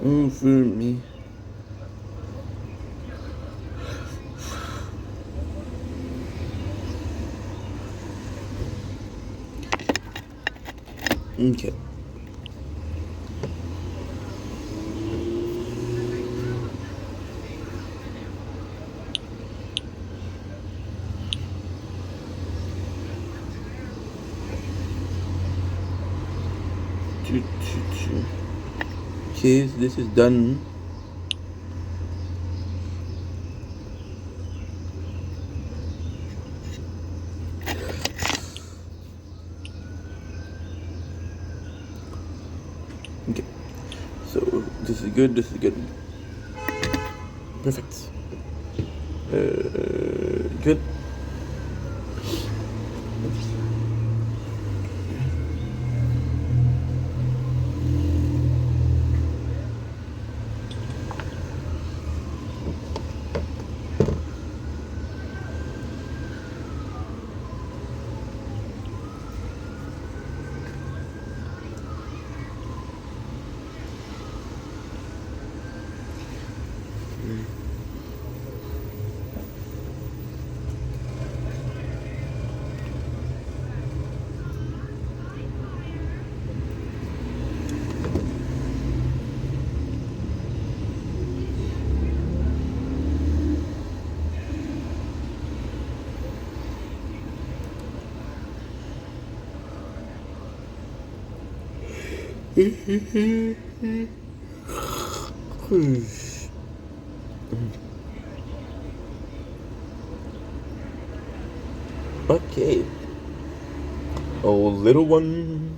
over me. Okay. Okay, so this is done. Okay, so this is good. This is good. Perfect. Good. Okay. Oh, little one.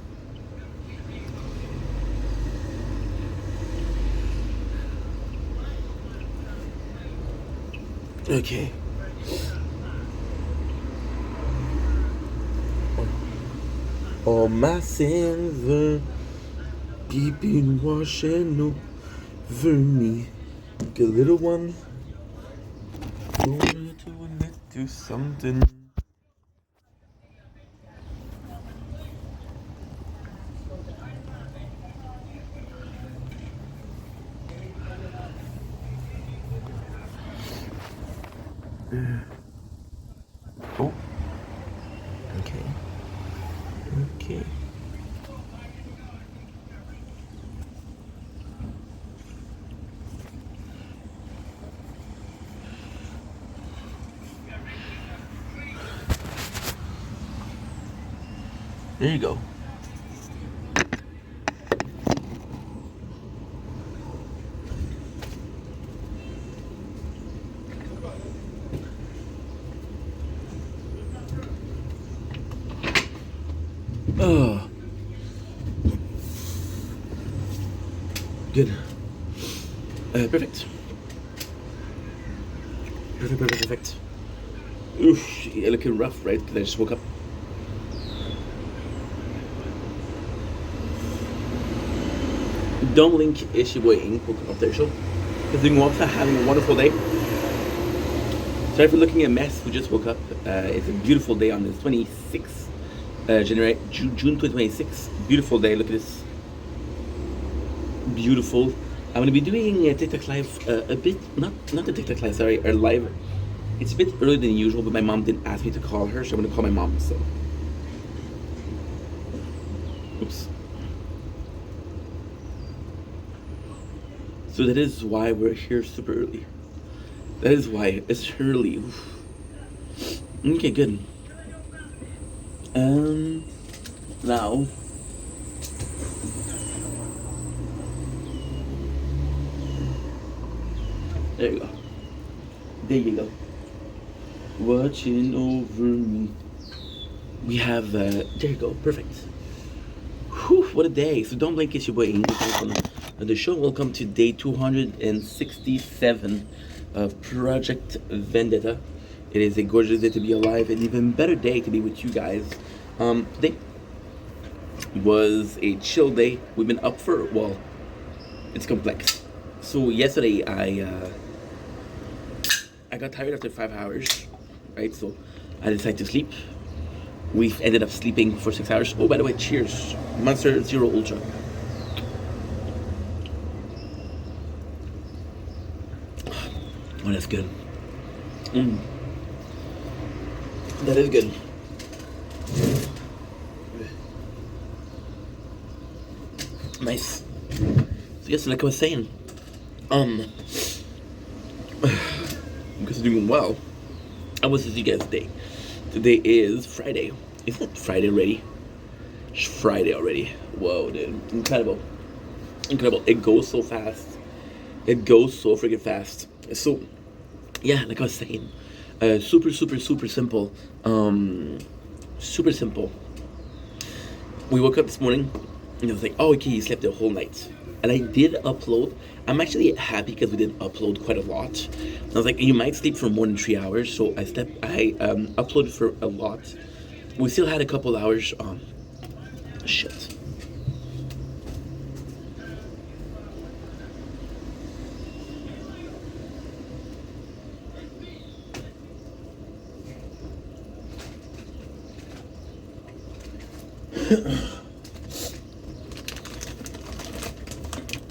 Okay. All my sins are been washing over me. Like a little one. Going to admit to something. Oh. Okay. Okay. There you go. Good. Perfect. Perfect. Oof, you're looking rough, right? Because I just woke up. Don't link issue waiting. Welcome up there, show. Because doing walks are having a wonderful day. Sorry for looking a mess. We just woke up. It's a beautiful day on the 26th, June 2026. Beautiful day. Look at this. Beautiful. I'm going to be doing a TikTok live a bit, not the TikTok live, sorry, or live. It's a bit earlier than usual, but my mom didn't ask me to call her, so I'm going to call my mom, so. Oops. So that is why we're here super early. That is why it's early. Oof. Okay, good. Now. There you go. There you go. Watching over me. We have, there you go, perfect. Whew, what a day. So don't blink, it's your boy English on the show. Welcome to day 267 of Project Vendetta. It is a gorgeous day to be alive, an even better day to be with you guys. Today was a chill day. We've been up for, well, it's complex. So yesterday I got tired after 5 hours, right? So I decided to sleep. We've ended up sleeping for 6 hours. Oh, by the way, cheers. Monster Zero Ultra. Oh, that's good. That is good. Nice. So yes, like I was saying, because doing well. I was to see you guys today. Today is Friday. Isn't it Friday already? It's Friday already. Whoa, dude. Incredible. Incredible. It goes so fast. It goes so freaking fast. So, yeah, like I was saying, super, super, super simple. Super simple. We woke up this morning and I was like, oh, okay, you slept the whole night. And I did upload. I'm actually happy because we did upload quite a lot. I was like, you might sleep for more than 3 hours. So I uploaded for a lot. We still had a couple hours. Shit.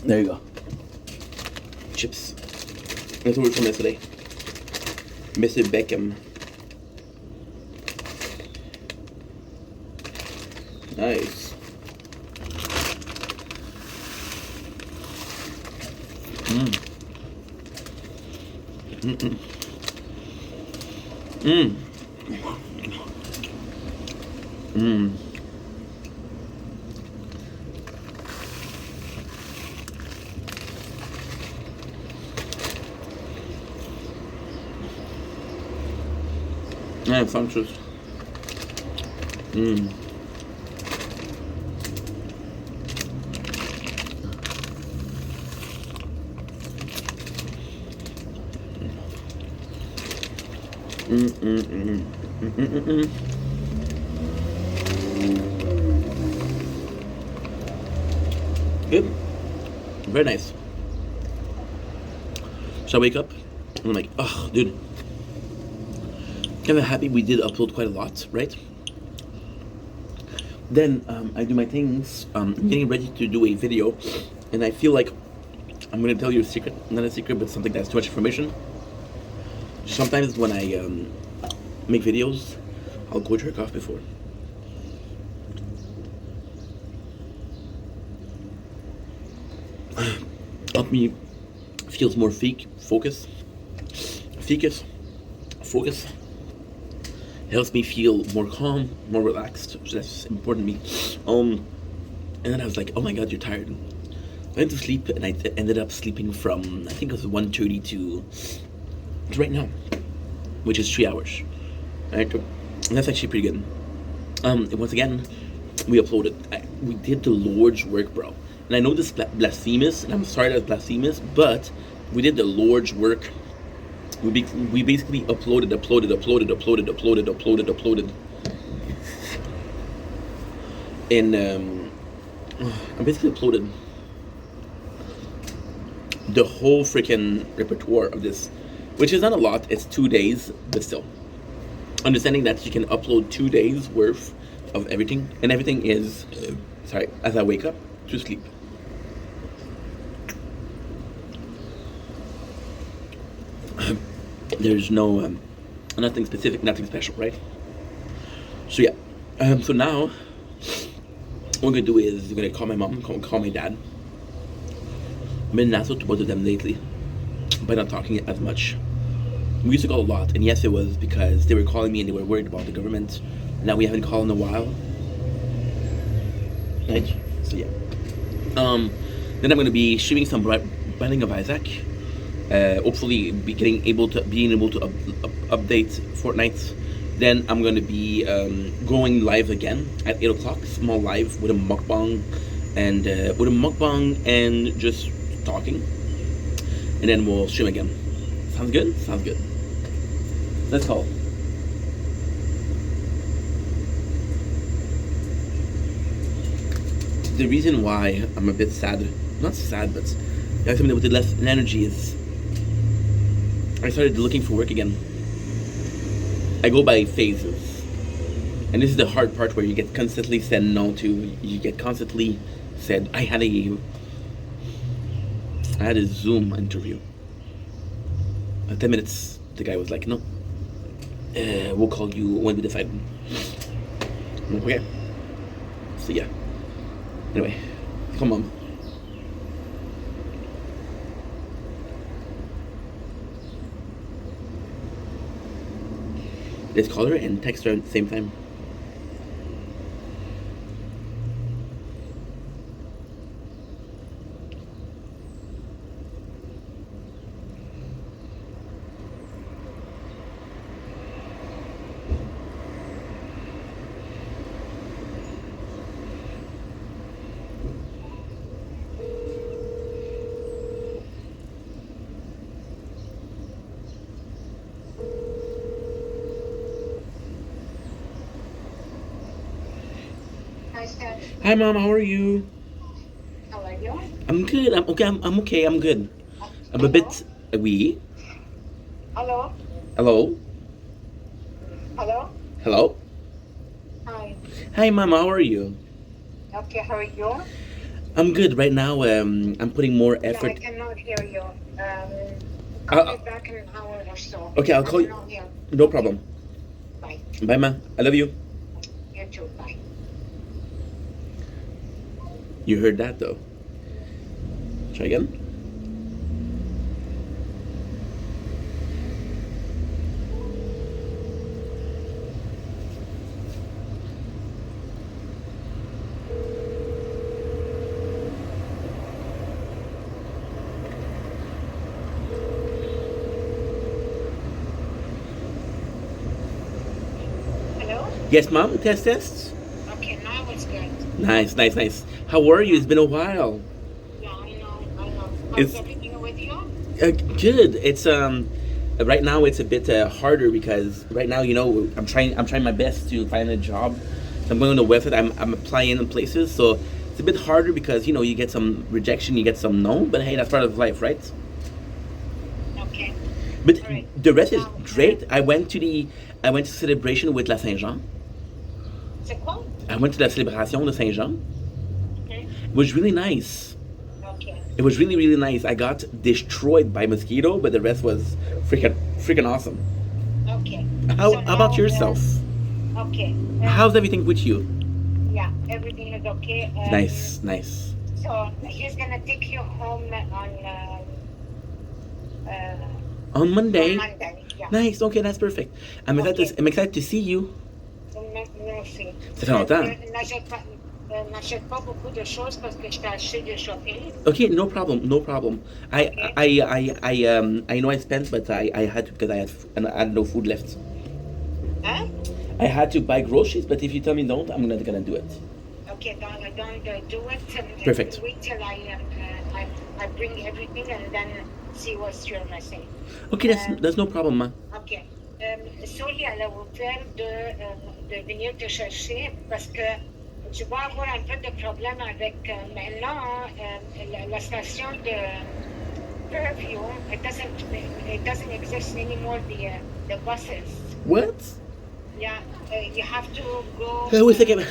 There you go. Chips. That's what we're from yesterday. Mr. Beckham. Nice. Yeah, functions. Good. Very nice. So I wake up and I'm like, oh, dude. Kind of happy we did upload quite a lot, right? Then I do my things. I'm getting ready to do a video, and I feel like I'm gonna tell you a secret. Not a secret, but something that's too much information. Sometimes when I make videos, I'll go jerk off before. Help me feels more focus. Helps me feel more calm, more relaxed. So that's important to me. And then I was like, oh my god, you're tired. I went to sleep and I ended up sleeping from, I think it was 1:30 to right now, which is 3 hours. Right? And that's actually pretty good. And once again, we uploaded. We did the Lord's work, bro. And I know this is blasphemous, and I'm sorry that's blasphemous, but we did the Lord's work. We basically uploaded. And I basically uploaded the whole freaking repertoire of this, which is not a lot. It's 2 days, but still. Understanding that you can upload 2 days worth of everything, and everything is, sorry, as I wake up to sleep. There's no, nothing specific, nothing special, right? So yeah, so now, what we're gonna do is, we're gonna call my mom, call my dad. I've been nasty to both of them lately, by not talking as much. We used to call a lot, and yes, it was because they were calling me and they were worried about the government. Now we haven't called in a while. Right? So yeah. Then I'm gonna be streaming some Binding of Isaac. Hopefully being able to update Fortnite. Then I'm gonna be going live again at 8 o'clock, small live with a mukbang and just talking, and then we'll stream again. Sounds good? Sounds good. Let's call. The reason why I'm a bit sad, not sad, but I have something with less energy is I started looking for work again. I go by phases. And this is the hard part where you get constantly said no to. You get constantly said, I had a Zoom interview. 10 minutes. The guy was like, no. We'll call you when we decide. Okay. So yeah. Anyway, come on. Let's call her and text her at the same time. Hi, Mom. How are you? How are you? I'm good. I'm okay. I'm okay. I'm good. I'm a bit. Oui. Hello? Hello. Hello? Hello. Hi. Hi, Mom. How are you? Okay, how are you? I'm good right now. I'm putting more Yeah, I effort. cannot hear you. Call Uh, me back in an hour or so. okay, I'll I call you. cannot hear. No Okay, problem. bye. Bye, Ma. I love you. You too, bye. You heard that though. Try again. Hello? Yes, Mom. Test test. Okay, now it's good. Nice, nice, nice. How are you? It's been a while. Yeah, I know, I know. How's It's everything with you? good. It's right now it's a bit harder because right now I'm trying my best to find a job. So I'm going on the website. I'm applying in places. So it's a bit harder because you get some rejection, you get some no. But hey, that's part of life, right? Okay, But all right. the rest is Now, great. I went to celebration with La Saint Jean. c'est quoi? I went to la célébration de Saint Jean. Okay, It was really nice. okay, It was really really nice. I got destroyed by mosquito, but the rest was freaking awesome. okay. How So about now, yourself? okay. How's everything with you? Yeah, everything is okay. Nice, nice. So he's gonna take you home On on Monday. Monday. Yeah. Nice. Okay, that's perfect. I'm excited. Okay. I'm excited to see you. Merci. Ça fait longtemps. N'achète pas beaucoup de choses parce que je t'ai acheté du shopping. Okay, no problem, no problem. I Okay. I know I spent, but I had to because I had no food left. Hein? I had to buy groceries, but if you tell me don't, I'm not gonna do it. Okay, don't do it. Perfect. Wait till I bring everything and then see what you're missing. Okay, that's no problem, ma. Ok. Sully, elle a ouvert de venir te chercher parce que tu vas avoir un peu de problème avec maintenant la station de Fairview. It doesn't exist anymore. The buses. What? Yeah, you have to go. Wait a second.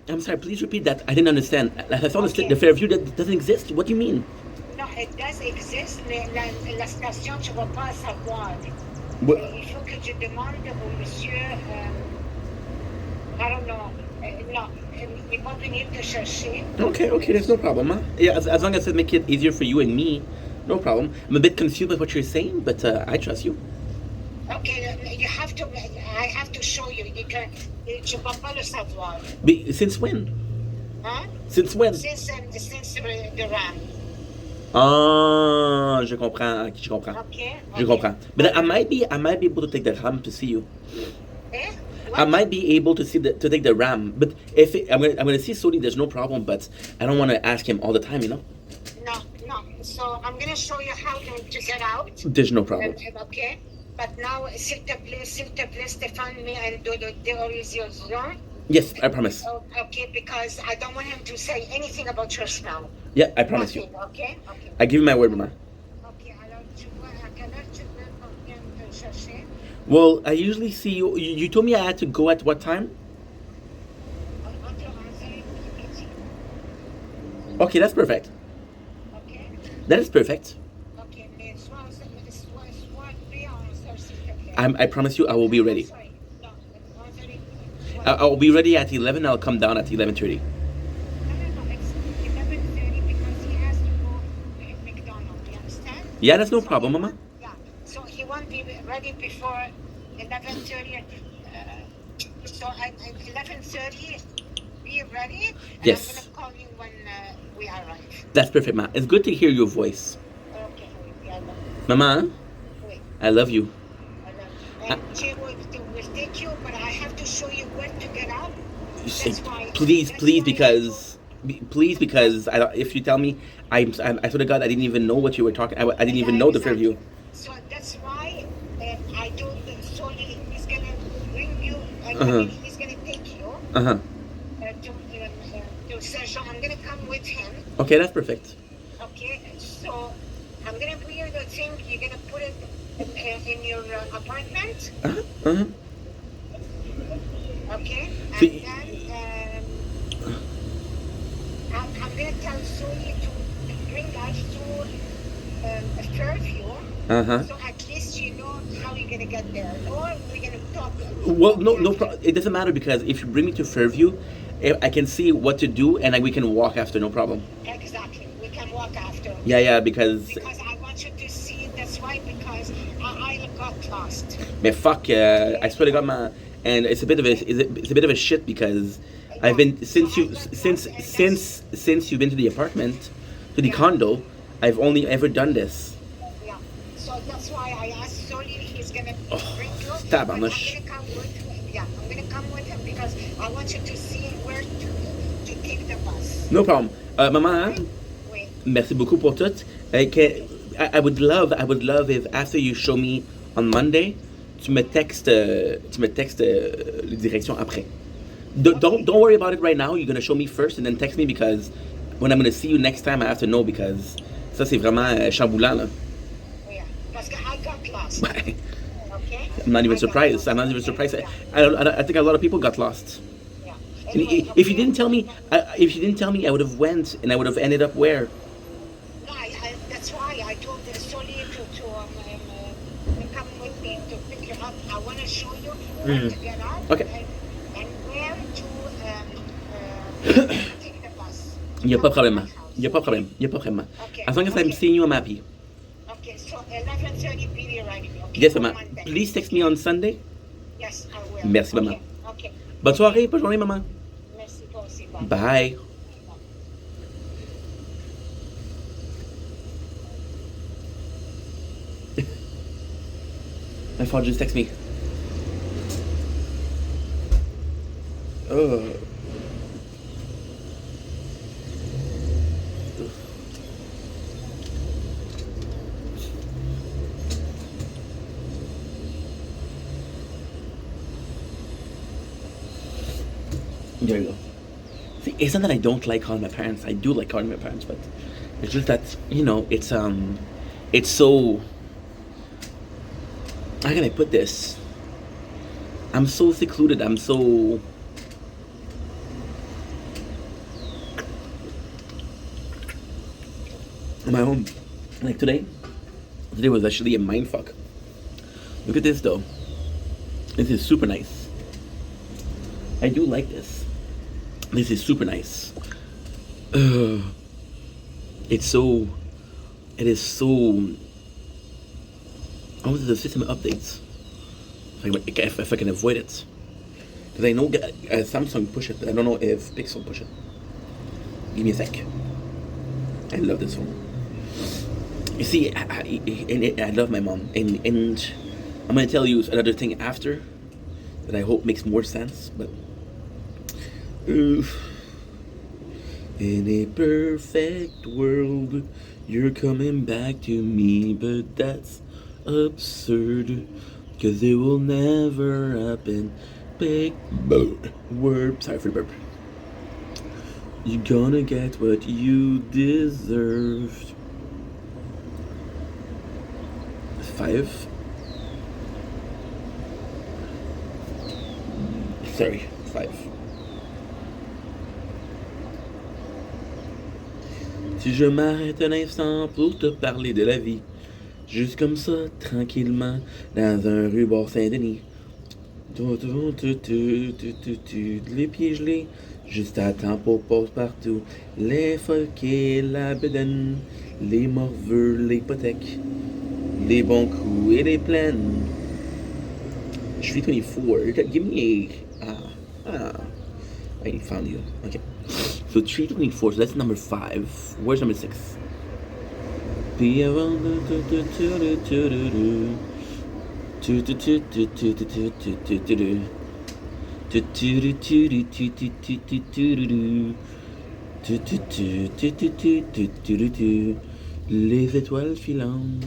I'm sorry. Please repeat that. I didn't understand. I thought Okay. the Fairview that doesn't exist. What do you mean? No, it does exist, mais la station, tu ne vas pas savoir. What? Il faut que tu demandes au monsieur, I don't know, non, il va venir te chercher. Okay, there's no problem, ma. Yeah, as long as it make it easier for you and me, no problem. I'm a bit confused by what you're saying, but I trust you. Okay, I have to show you. Tu ne vas pas le savoir. Since when? Hein? Since when? Since the RAM. Ah, je comprends. Je comprends. Okay. Je comprends. But I might be able to take the RAM to see you. Eh? I might be able to take the RAM, but if I'm gonna see Sony, there's no problem. But I don't want to ask him all the time, No. So I'm gonna show you how to get out. There's no problem. Okay. But now, s'il te plaît, Stéphane, met un d'autorisation. Yes, I promise. Okay, because I don't want him to say anything about your smell. Yeah, I promise you. Okay. I give you my word, Mama. Okay, alors tu vois à quelle heure tu veux qu'on vienne te chercher? Well, I usually see you. You told me I had to go at what time? Entre 11h et midi. Okay, that's perfect. Okay. That is perfect. Okay, mais sois I promise you, I will be ready. Sorry. No, 1:30. I'll be ready at 11. I'll come down at 11:30. No. It's 11:30 because he has to go to McDonald's. You understand? Yeah, that's no So problem, he Mama. won't- Yeah. So he won't be ready before 11:30. So at 11:30, be ready, and Yes. I'm gonna call you when we arrive. That's perfect, Ma. It's good to hear your voice. Okay, oui, I love you. Mama, Oui, I love you. I love you. And Jay will take you, but I have to show you where to get up. That's why. Please, that's please, why I because please, because I don't, if you tell me, I swear to God, I didn't even know what you were talking. I didn't even Yeah, know the exactly. Fairview. So that's why I told Soli he's gonna bring you. I Uh-huh. mean, he's gonna take you Uh-huh. to Saint-Jean. I'm gonna come with him. Okay, that's perfect. Okay, so I'm gonna bring you the thing. You're gonna put it in your apartment. Uh-huh. Uh-huh. Okay, So, and then I'm gonna tell Soli to bring us to Fairview. uh-huh. So at least you know how you're gonna get there, or we're gonna talk. Well, no, after. it doesn't matter because if you bring me to Fairview, I can see what to do and we can walk after, no problem. Exactly, we can walk after. Yeah, because I want you to see. That's why, because I got lost. man, fuck, I swear to God, man, and it's a bit of a shit because I've been since you've been to the apartment, to the condo, I've only ever done this. Yeah, so that's why I asked Soli. He's gonna bring you. Tabarnouche. I'm gonna come with him because I want you to see where to take the bus. No problem. Maman, Wait. merci beaucoup pour tout. I would love if after you show me on Monday, tu me textes les directions après. Don't worry about it right now. You're gonna show me first and then text me because when I'm gonna see you next time, I have to know because ça c'est vraiment chamboulant là. Yeah, because I got lost. Okay. I'm not even surprised. I think a lot of people got lost. Yeah. And Anyway, if you didn't tell me, I would have went and I would have ended up where? No, that's why I told Soli to come with me to pick you up. I want to show you where to get up Okay. and where to take the bus. Il n'y a pas de problème. Okay. As long as I'm seeing you, I'm happy. Okay, so 11:30 be arriving. Okay. Yes, on maman. Monday. Please text me on Sunday. Yes, I will. Merci, okay. maman. Okay. Bonne soirée, bonne journée, maman. Merci toi aussi. Bye. Bye. My phone just text me. Oh. There you go. See, it's not that I don't like calling my parents. I do like calling my parents, but it's just that it's so. How can I put this? I'm so secluded. I'm so. On my own. Like today was actually a mind fuck. Look at this though. This is super nice. I do like this. This is super nice. It is so. Oh, the system updates. If I can avoid it. Because I know Samsung push it, but I don't know if Pixel push it. Give me a sec. I love this phone. You see, I love my mom. And I'm going to tell you another thing after that I hope makes more sense, but in a perfect world, you're coming back to me, but that's absurd, cause it will never happen. Big word. Sorry for the burp. You're gonna get what you deserved. 5. Sorry, 5. Si je m'arrête un instant pour te parler de la vie, Juste comme ça, tranquillement, dans un rue Bord-Saint-Denis. Les pieds gelés, juste à temps pour pause partout. Les phoques et la bedaine, les morveux, l'hypothèque, les bons coups et les plaines. Street 24, give me I found you. Okay. So Street 24, so that's number 5. Where's number 6? Be around les étoiles filantes.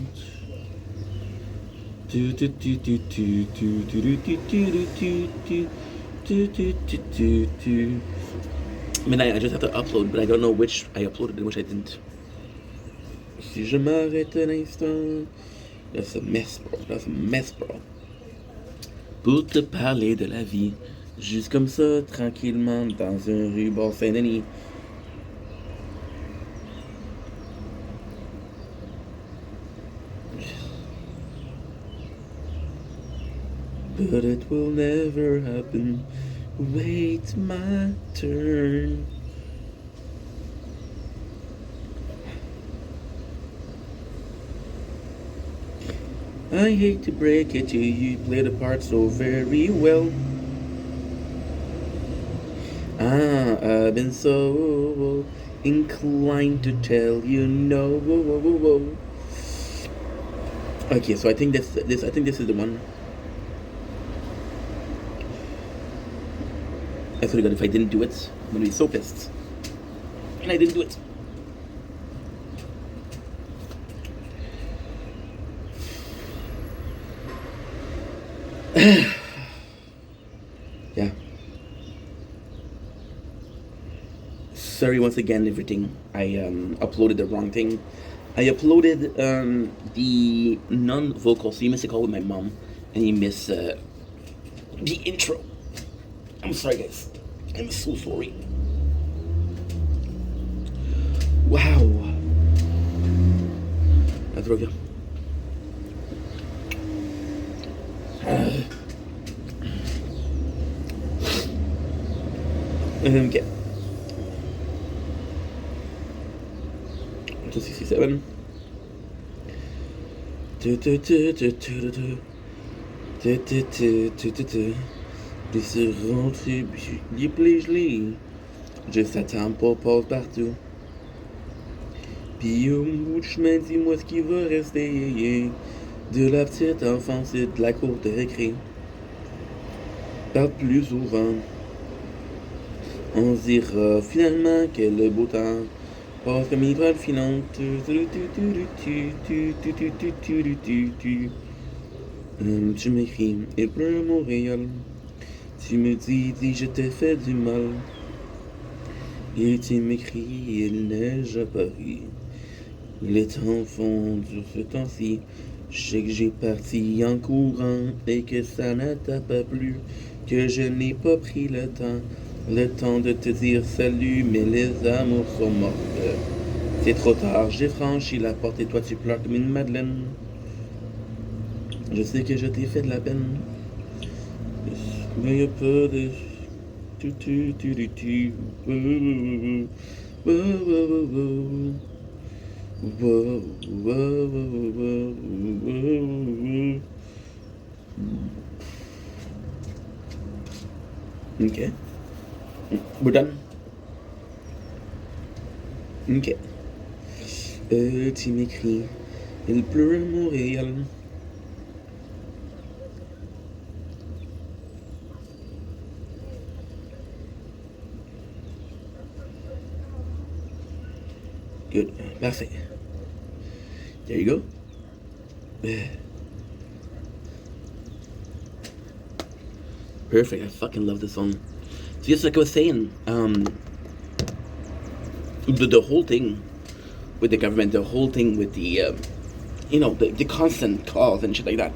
Midnight, I just have to upload, but I don't know which I uploaded and which I didn't. Si je m'arrête un instant, that's a mess, bro. That's a mess, bro. Pour te parler de la vie, juste comme ça, tranquillement, dans une rue Bord-Saint-Denis. But it will never happen. Wait my turn. I hate to break it to you, you play the part so very well. I've been so inclined to tell you no. Okay, so I think this is the one. I swear to God, if I didn't do it, I'm gonna be so pissed. And I didn't do it. Yeah. Sorry once again, everything. I uploaded the wrong thing. I uploaded the non-vocal, so you missed a call with my mom, and you missed the intro. I'm sorry, guys. I'm so sorry. Wow. I throw you. Okay. 267. Puis se rentrer, les plaies gelées. Juste à temps pour pause partout. Puis au bout du chemin, dis-moi ce qui va rester. De la petite enfance et de la cour de récré. Parle plus souvent. On se dira finalement que le beau temps passe comme une étoile filante. Tu m'écris, il pleut à Montréal. Tu me dis, je t'ai fait du mal. Et tu m'écris, il neige à Paris. Les temps font dur ce temps-ci. Je sais que j'ai parti en courant et que ça ne t'a pas plu. Que je n'ai pas pris le temps de te dire salut, mais les amours sont mortes. C'est trop tard, j'ai franchi la porte et toi tu pleures comme une madeleine. Je sais que je t'ai fait de la peine. Mais y'a pas de... Okay. We're done. Ok. Tu m'écris. Il pleut à Montréal. Good. Parfait. There you go. Perfect. I fucking love this song. So just like I was saying, the whole thing with the government, the whole thing with the, the constant calls and shit like that,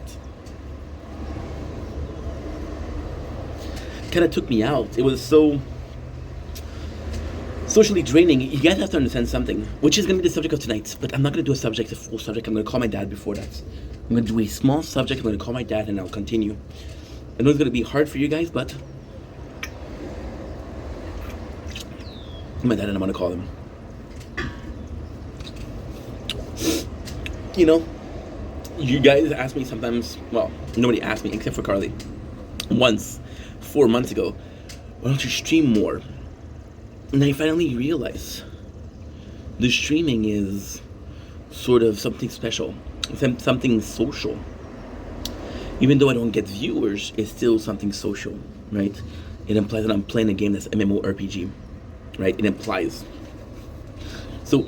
kind of took me out. It was so socially draining. You guys have to understand something, which is going to be the subject of tonight. But I'm not going to do a full subject. I'm going to call my dad before that. I'm going to do a small subject. I'm going to call my dad, and I'll continue. I know it's going to be hard for you guys, but my dad and I'm going to call him. You know, you guys ask me sometimes. Well, nobody asked me except for Carly. Once, 4 months ago, why don't you stream more? And I finally realized the streaming is sort of something special, something social. Even though I don't get viewers, it's still something social, right? It implies that I'm playing a game that's MMORPG, right? It implies. So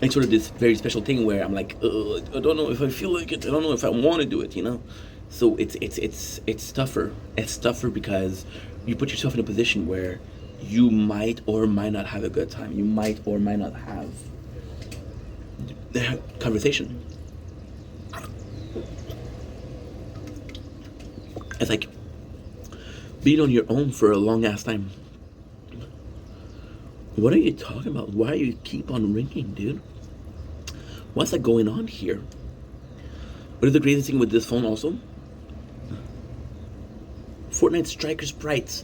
it's sort of this very special thing where I'm like, I don't know if I feel like it. I don't know if I want to do it, you know? So it's tougher. It's tougher because you put yourself in a position where you might or might not have a good time. You might or might not have the conversation. It's like being on your own for a long ass time. What are you talking about? Why do you keep on ringing, dude? What's that going on here? What is the craziest thing with this phone also? Fortnite Striker Sprites.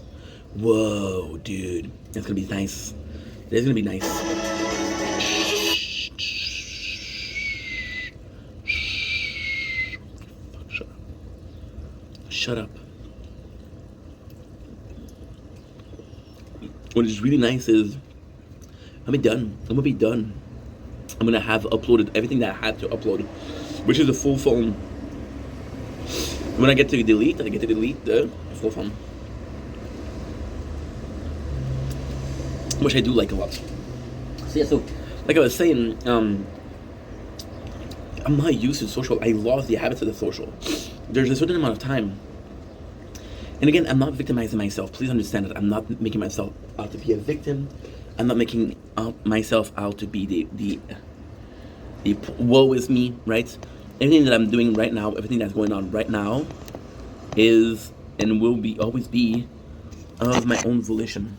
Whoa, dude. That's gonna be nice. That's gonna be nice. Shut up. What is really nice is I'm gonna be done. I'm gonna be done. I'm gonna have uploaded everything that I had to upload, which is a full phone. When I get to delete, I get to delete the full phone, which I do like a lot. So yeah, so like I was saying, I'm not used to social. I lost the habits of the social. There's a certain amount of time. And again, I'm not victimizing myself. Please understand that I'm not making myself out to be a victim. I'm not making myself out to be the woe is me, right? Everything that I'm doing right now, everything that's going on right now is and will be always be of my own volition.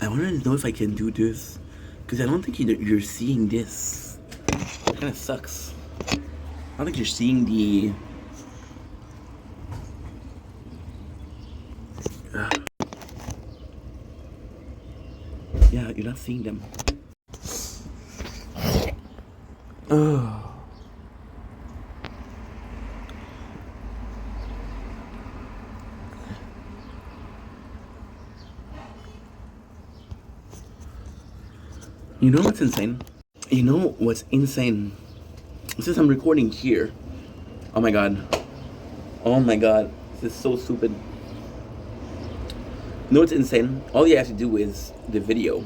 I want to know if I can do this, because I don't think you're seeing this. It kind of sucks. I don't think you're seeing the... yeah, you're not seeing them. Oh. You know what's insane? You know what's insane? Since I'm recording here, oh my god, this is so stupid. You know what's insane? All you have to do is the video.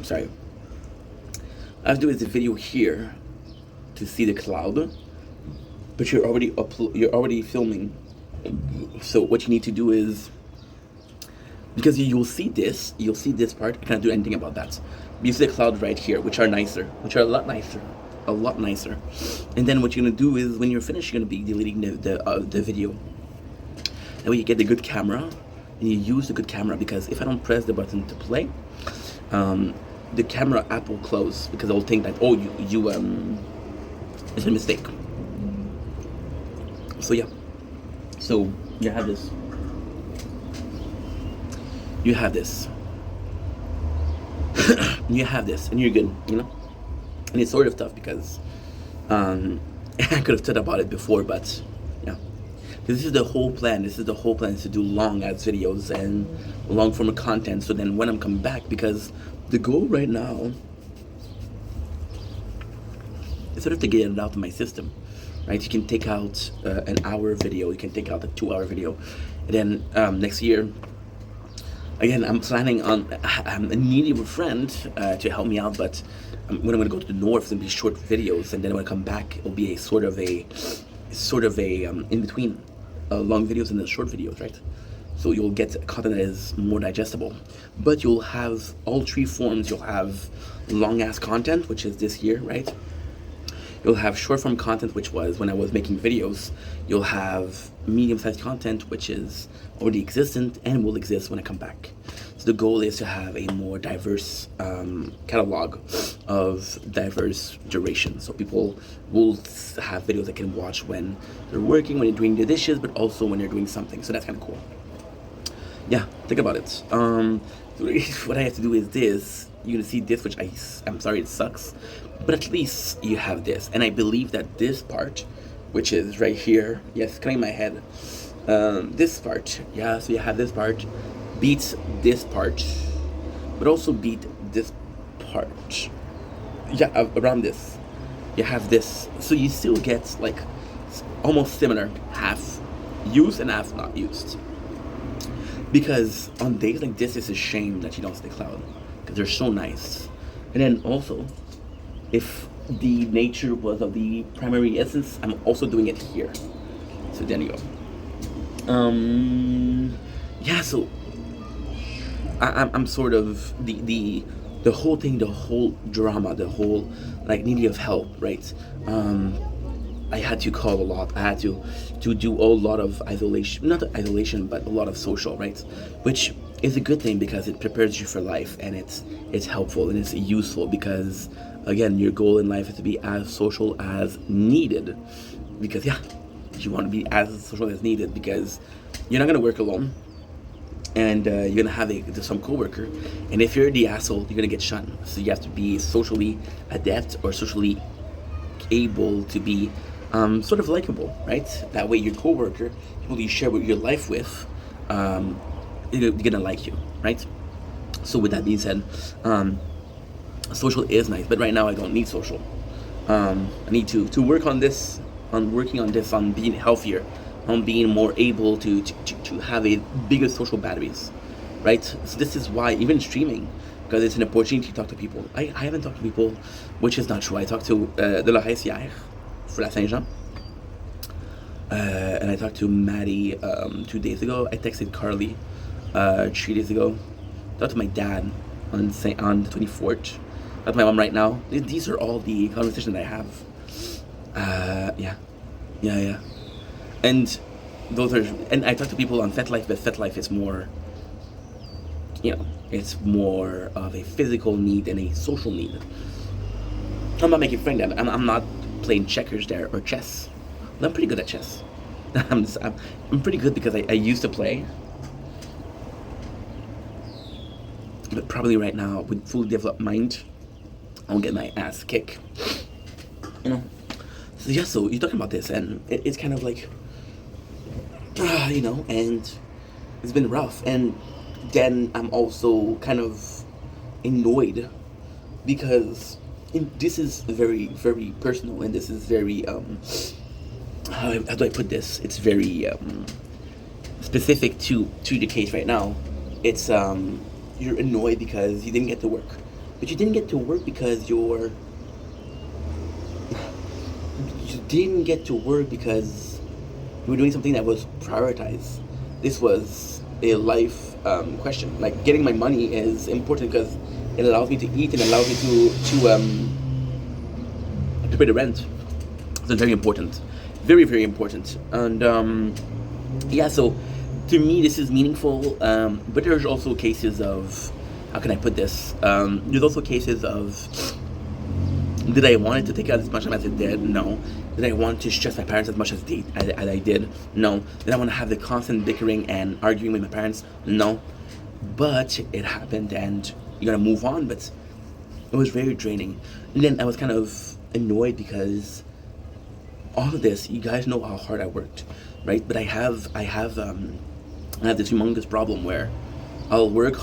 Sorry. I have to do is the video here to see the cloud, but you're already filming. So what you need to do is, because you'll see this part. I can't do anything about that. But you see the cloud right here, which are a lot nicer. And then what you're gonna do is, when you're finished, you're gonna be deleting the video. That way you get the good camera, and you use the good camera, because if I don't press the button to play, the camera app will close, because it'll think that, oh, it's a mistake. So yeah, so you have this. You have this, and you're good, you know. And it's sort of tough because I could have said about it before, but yeah. This is the whole plan. Is to do long ass videos and long form of content. So then when I'm coming back, because the goal right now is sort of to get it out of my system, right? You can take out an hour video, you can take out a 2-hour video, and then next year, again, I'm planning on, I'm needing a friend to help me out, but when I'm going to go to the north, it's going to be short videos, and then when I come back, it'll be a sort of a in between long videos and the short videos, right? So you'll get content that is more digestible, but you'll have all three forms. You'll have long ass content, which is this year, right? You'll have short form content, which was when I was making videos. You'll have medium sized content, which is already existent and will exist when I come back. So the goal is to have a more diverse catalog of diverse durations. So people will have videos they can watch when they're working, when they're doing the dishes, but also when they're doing something. So that's kind of cool. Yeah, think about it. What I have to do is this. You're gonna see this, which I'm sorry, it sucks, but at least you have this. And I believe that this part, which is right here, yes, cutting my head, this part, yeah, so you have this part, beats this part, but also beat this part. Yeah, around this, you have this, so you still get like almost similar, half used and half not used. Because on days like this, it's a shame that you don't see the cloud, because they're so nice. And then also, if the nature was of the primary essence, I'm also doing it here. So there you go. Yeah, so I'm sort of the whole thing, the whole drama, the whole like needing of help, right? I had to call a lot. I had to do a lot of isolation, not isolation, but a lot of social, right? Which is a good thing because it prepares you for life, and it's helpful and it's useful because again, your goal in life is to be as social as needed. Because yeah, you want to be as social as needed because you're not gonna work alone, and you're gonna have some coworker, and if you're the asshole, you're gonna get shunned. So you have to be socially adept or socially able to be sort of likable, right? That way your coworker, people you share your life with, they're gonna like you, right? So with that being said, social is nice, but right now I don't need social. I need to work on this, on working on this, on being healthier, on being more able to have a bigger social batteries, right? So this is why even streaming, because it's an opportunity to talk to people. I haven't talked to people, which is not true. I talked to Dolores hier for La Saint-Jean, and I talked to Maddie 2 days ago. I texted Carly 3 days ago. I talked to my dad on the 24th. I talked to my mom right now. These are all the conversations I have. Yeah. And those are, and I talk to people on FetLife, but FetLife is more, it's more of a physical need than a social need. I'm not making fun of that. I'm not playing checkers there or chess. I'm pretty good at chess. I'm pretty good because I used to play. But probably right now, with fully developed mind, I'll get my ass kicked. So yeah, so you're talking about this, and it's kind of like, and it's been rough. And then I'm also kind of annoyed because this is very, very personal, and this is very, how do I put this? It's very specific to the case right now. It's, you're annoyed because you didn't get to work. But you didn't get to work because you didn't get to work because you were doing something that was prioritized. This was a life question. Like, getting my money is important because it allows me to eat and allows me to pay the rent. So it's very important. Very, very important. And yeah, so to me this is meaningful, but there's also cases of, how can I put this? There's also cases of, did I want it to take out as much time as it did? No. Did I want to stress my parents as much as I did? No. Did I want to have the constant bickering and arguing with my parents? No. But it happened, and you gotta move on. But it was very draining. And then I was kind of annoyed because all of this, you guys know how hard I worked, right? But I have this humongous problem where I'll work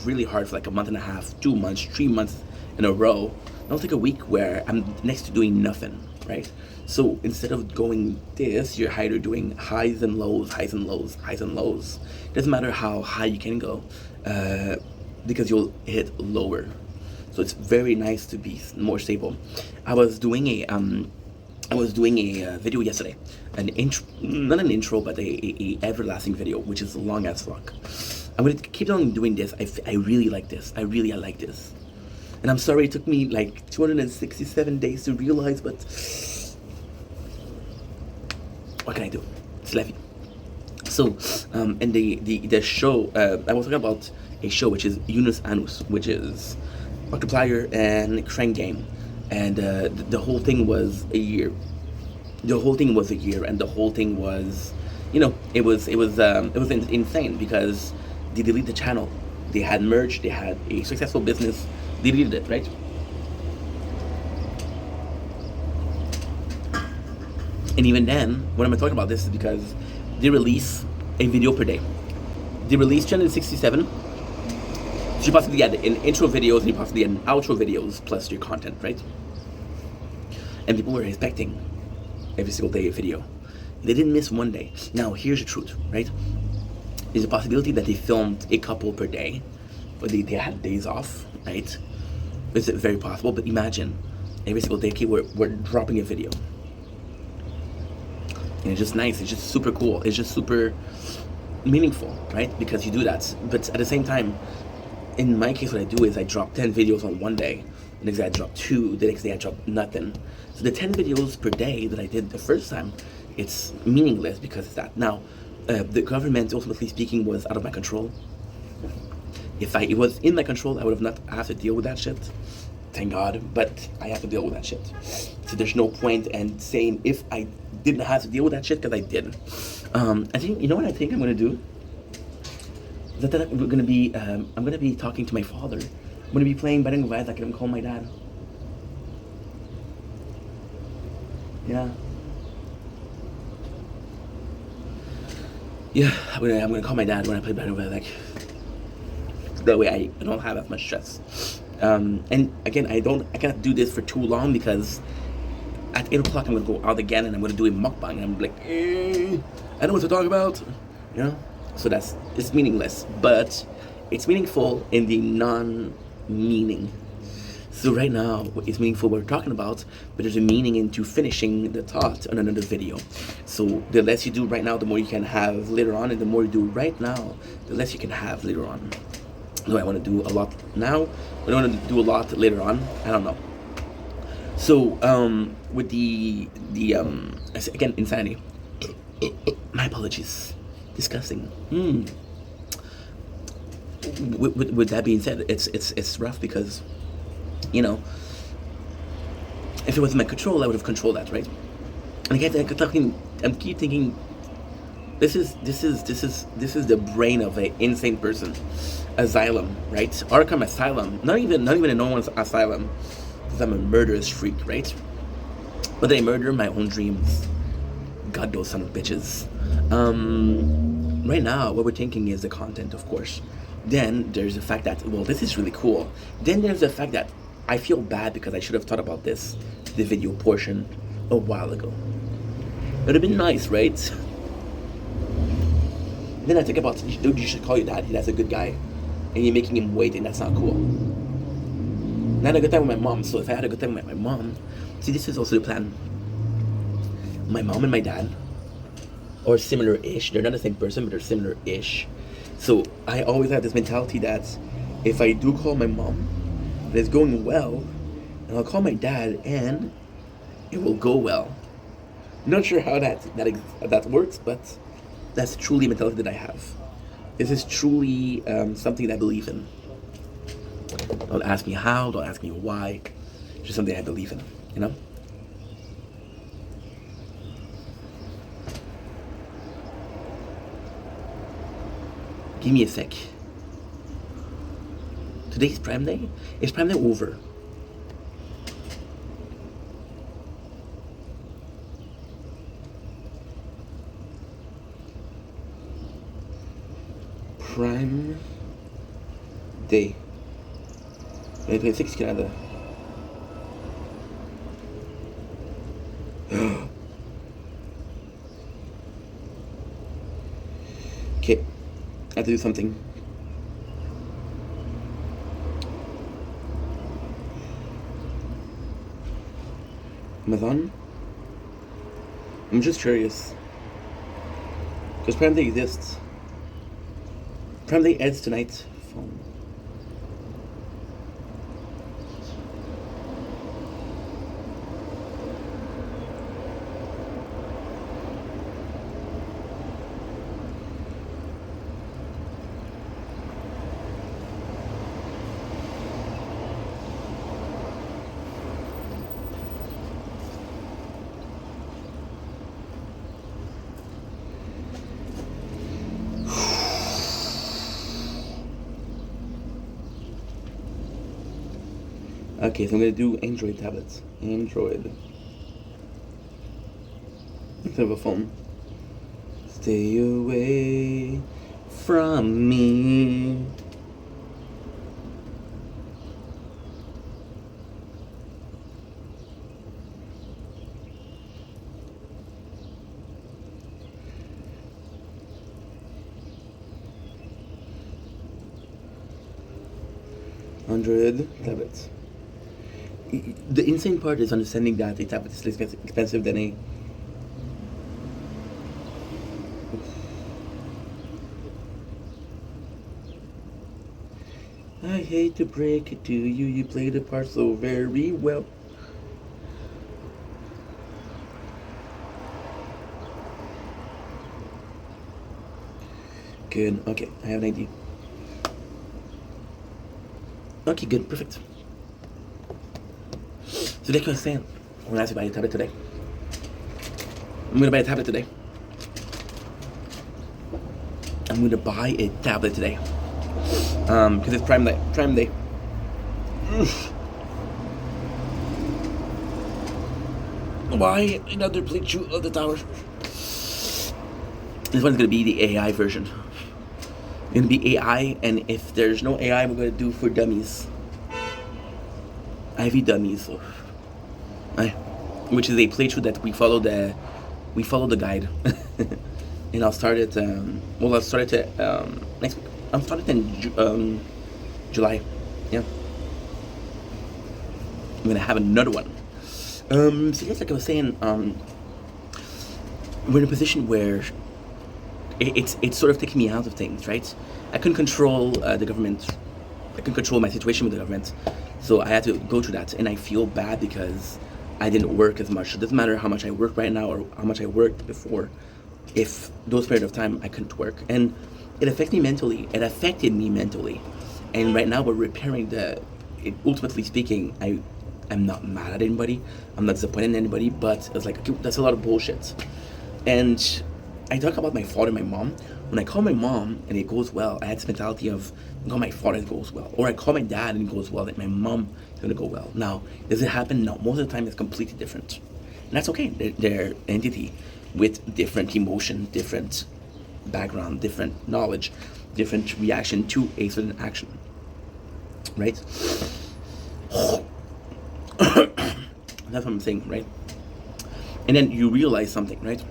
really hard for like a month and a half, 2 months, 3 months in a row. I'll take a week where I'm next to doing nothing, right? So instead of going this, you're either doing highs and lows, highs and lows, highs and lows. Doesn't matter how high you can go, because you'll hit lower. So it's very nice to be more stable. I was doing a video yesterday, not an intro, but a everlasting video, which is long as fuck. I'm gonna keep on doing this. I really like this. I like this. And I'm sorry it took me like 267 days to realize, but what can I do? It's life. So, and the show, I was talking about a show which is Yunus Anus, which is Markiplier and Crank Game, and the whole thing was a year. The whole thing was a year, and the whole thing was, it was insane because they deleted the channel. They had merged. They had a successful business. They deleted it, right? And even then, when I'm talking about this is because they release a video per day. They release 267. So you possibly had an intro videos and you possibly had an outro videos plus your content, right? And people were expecting every single day a video. They didn't miss one day. Now here's the truth, right? There's a possibility that they filmed a couple per day, but they had days off, right? It's very possible, but imagine every single day, okay, we're dropping a video. And it's just nice, it's just super cool, it's just super meaningful, right? Because you do that. But at the same time, in my case, what I do is I drop 10 videos on one day. The next day I drop 2, the next day I drop nothing. So the 10 videos per day that I did the first time, it's meaningless because it's that. Now, the government, ultimately speaking, was out of my control. If it was in my control, I would have not have to deal with that shit. Thank God, but I have to deal with that shit. So there's no point in saying if I didn't have to deal with that shit, because I didn't. I think, you know what I think I'm gonna do? That we're gonna be, I'm gonna be talking to my father. I'm gonna be playing Betting with Isaac and I'm calling my dad. Yeah. Yeah, I'm gonna call my dad when I play Betting with Isaac. That way I don't have as much stress. And again, I cannot do this for too long because at 8 o'clock I'm gonna go out again and I'm gonna do a mukbang and I'm like, I don't know what to talk about, you know? So it's meaningless, but it's meaningful in the non-meaning. So right now, it's meaningful what we're talking about, but there's a meaning into finishing the thought on another video. So the less you do right now, the more you can have later on, and the more you do right now, the less you can have later on. Do I want to do a lot now? I don't want to do a lot later on. I don't know. So with the again, insanity. My apologies. Disgusting. With that being said, it's rough because, you know, if it was in my control, I would have controlled that, right? And I keep thinking, this is the brain of an insane person. Asylum, right? Arkham Asylum. Not even a no one's asylum, because I'm a murderous freak, right? But I murder my own dreams. God, those son of bitches. Right now, what we're thinking is the content, of course. Then there's the fact that, well, this is really cool. Then there's the fact that I feel bad because I should have thought about the video portion a while ago. It would have been nice, right? Then I think about, dude, you should call your dad. That's a good guy. And you're making him wait, and that's not cool. And I had a good time with my mom, so if I had a good time with my mom, see, this is also the plan. My mom and my dad, or similar-ish. They're not the same person, but they're similar-ish. So I always have this mentality that if I do call my mom, and it's going well, and I'll call my dad, and it will go well. Not sure how that works, but that's truly a mentality that I have. This is truly something that I believe in. Don't ask me how, don't ask me why. It's just something I believe in, you know? Give me a sec. Today's Prime Day? Is Prime Day over? Prime Day. 2026 Canada. Okay, I have to do something. Amazon? I'm just curious. Because Prime Day exists. Prime Day ends tonight. Phone. Okay, so I'm gonna do Android tablets. Android. Instead of a phone. Stay away from me. Android tablets. The insane part is understanding that a tablet is less expensive than a. I hate to break it to you, you play the part so very well. Good, okay, I have an idea. Okay, good, perfect. So like I was saying, I'm gonna have to buy a tablet today. I'm gonna buy a tablet today. I'm gonna buy a tablet today. Because it's Prime Day. Prime Day. Why another playthrough of the tower? This one's gonna be the AI version. It's gonna be AI, and if there's no AI, we're gonna do for dummies. IV dummies, so, which is a playthrough that we follow the guide, and I'll start it. I'll start it next week. I'll start it in July. Yeah, I'm gonna have another one. So yes, like I was saying, we're in a position where it's sort of taking me out of things, right? I couldn't control the government. I couldn't control my situation with the government, so I had to go through that, and I feel bad because I didn't work as much. It doesn't matter how much I work right now or how much I worked before. If those period of time I couldn't work, and it affected me mentally. It affected me mentally, and right now we're repairing the. Ultimately speaking, I'm not mad at anybody. I'm not disappointed in anybody, but it's like, okay, that's a lot of bullshit. And I talk about my father and my mom. When I call my mom and it goes well, I had this mentality of, I call my father and it goes well. Or I call my dad and it goes well, like my mom is going to go well. Now, does it happen? No. Most of the time it's completely different. And that's okay. They're entity with different emotion, different background, different knowledge, different reaction to a certain action. Right? That's what I'm saying, right? And then you realize something, right?